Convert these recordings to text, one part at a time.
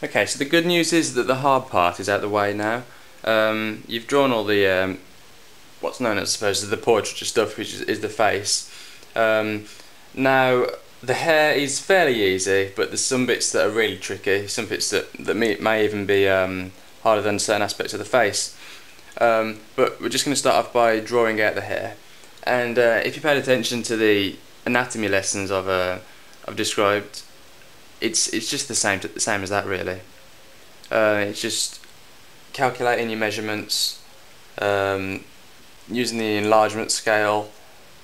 Okay, so the good news is that the hard part is out of the way now. You've drawn all the what's known as, I suppose, the portraiture stuff, which is the face. Now the hair is fairly easy, but there's some bits that are really tricky. Some bits that may even be harder than certain aspects of the face. But we're just going to start off by drawing out the hair. And if you paid attention to the anatomy lessons I've described, it's just the same as that, really. It's just calculating your measurements, using the enlargement scale.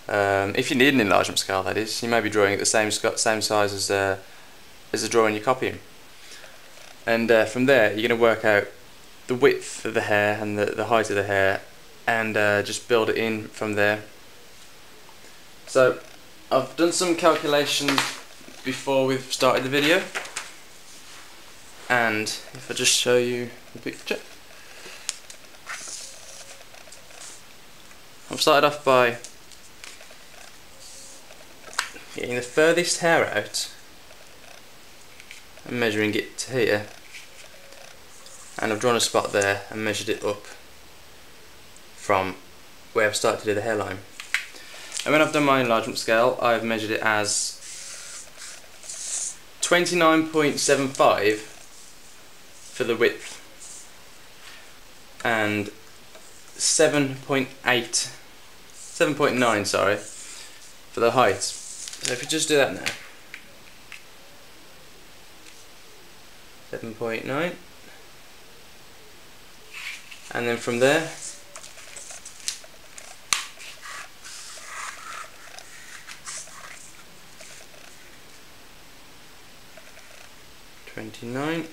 If you need an enlargement scale, that is, you may be drawing at the same size as the drawing you're copying. And from there, you're going to work out the width of the hair and the height of the hair, and just build it in from there. So I've done some calculations before we've started the video, and if I just show you the picture, I've started off by getting the furthest hair out and measuring it to here, and I've drawn a spot there and measured it up from where I've started to do the hairline. And when I've done my enlargement scale, I've measured it as 29.75 for the width and 7.9, sorry, for the height. So if you just do that now, 7.9, and then from there, $29.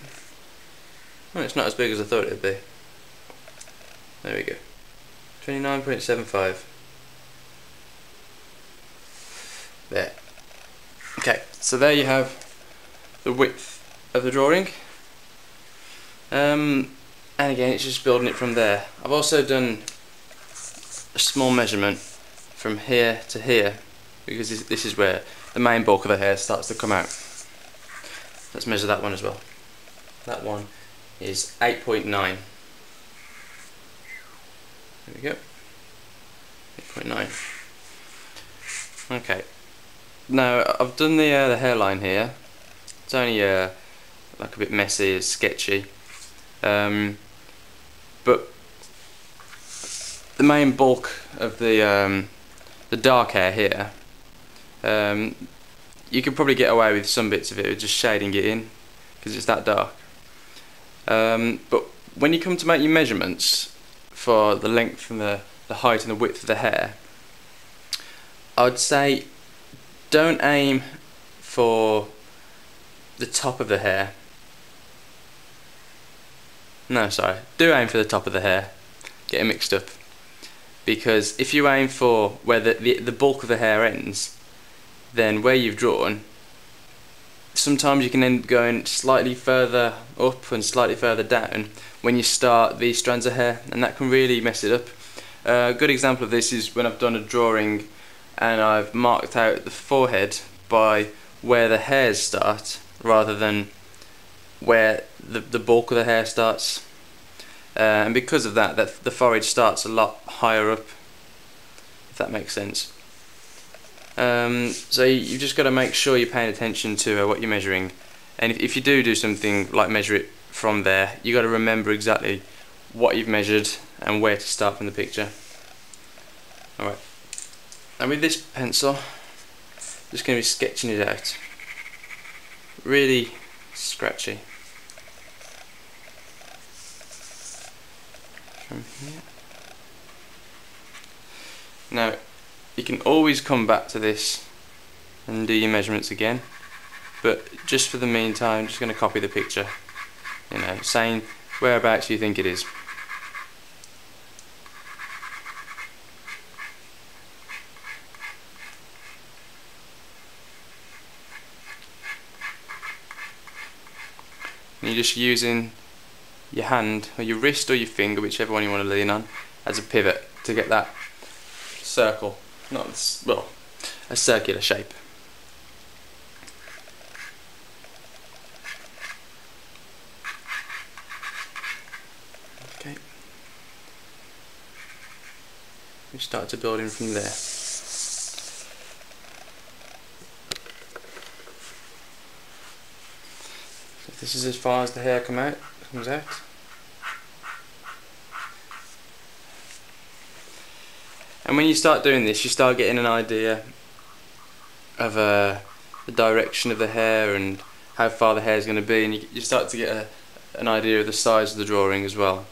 Oh, it's not as big as I thought it would be. There we go. 29.75. There. Okay, so there you have the width of the drawing. And again, it's just building it from there. I've also done a small measurement from here to here, because this is where the main bulk of the hair starts to come out. Let's measure that one as well. That one is 8.9. There we go. 8.9. Okay. Now I've done the hairline here. It's only like a bit messy, it's sketchy. But the main bulk of the dark hair here, you could probably get away with some bits of it with just shading it in, because it's that dark. But when you come to make your measurements for the length and the height and the width of the hair, I would say don't aim for the top of the hair. No, sorry, do aim for the top of the hair. Get it mixed up. Because if you aim for where the bulk of the hair ends, then where you've drawn, sometimes you can end up going slightly further up and slightly further down when you start these strands of hair, and that can really mess it up. A good example of this is when I've done a drawing and I've marked out the forehead by where the hairs start rather than where the bulk of the hair starts, and because of that the forehead starts a lot higher up, if that makes sense. So you've just got to make sure you're paying attention to what you're measuring, and if you do something like measure it from there, you've got to remember exactly what you've measured and where to start from the picture. Alright, and with this pencil, I'm just going to be sketching it out. Really scratchy. From here. Now, you can always come back to this and do your measurements again, but just for the meantime, I'm just going to copy the picture, you know, saying whereabouts you think it is. And you're just using your hand or your wrist or your finger, whichever one you want to lean on, as a pivot to get that circle, well, a circular shape. You start to build in from there. This is as far as the hair comes out. And when you start doing this, you start getting an idea of the direction of the hair and how far the hair is going to be, and you start to get an idea of the size of the drawing as well.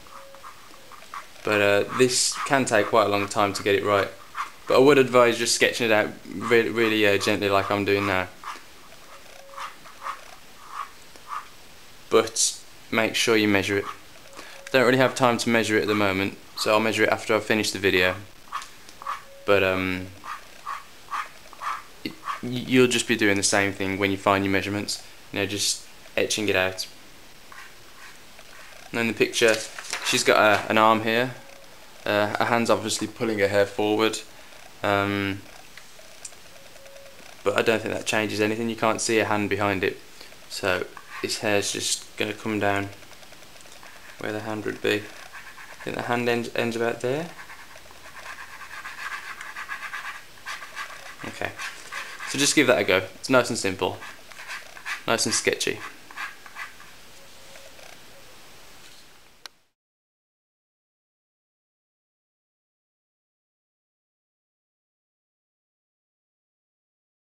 But this can take quite a long time to get it right. But I would advise just sketching it out really gently like I'm doing now. But make sure you measure it. Don't really have time to measure it at the moment, so I'll measure it after I've finished the video. But you'll just be doing the same thing when you find your measurements, you know, just etching it out. And in the picture, she's got an arm here. Her hand's obviously pulling her hair forward, but I don't think that changes anything. You can't see her hand behind it, so this hair's just going to come down where the hand would be. I think the hand ends about there. Okay, so just give that a go. It's nice and simple, nice and sketchy.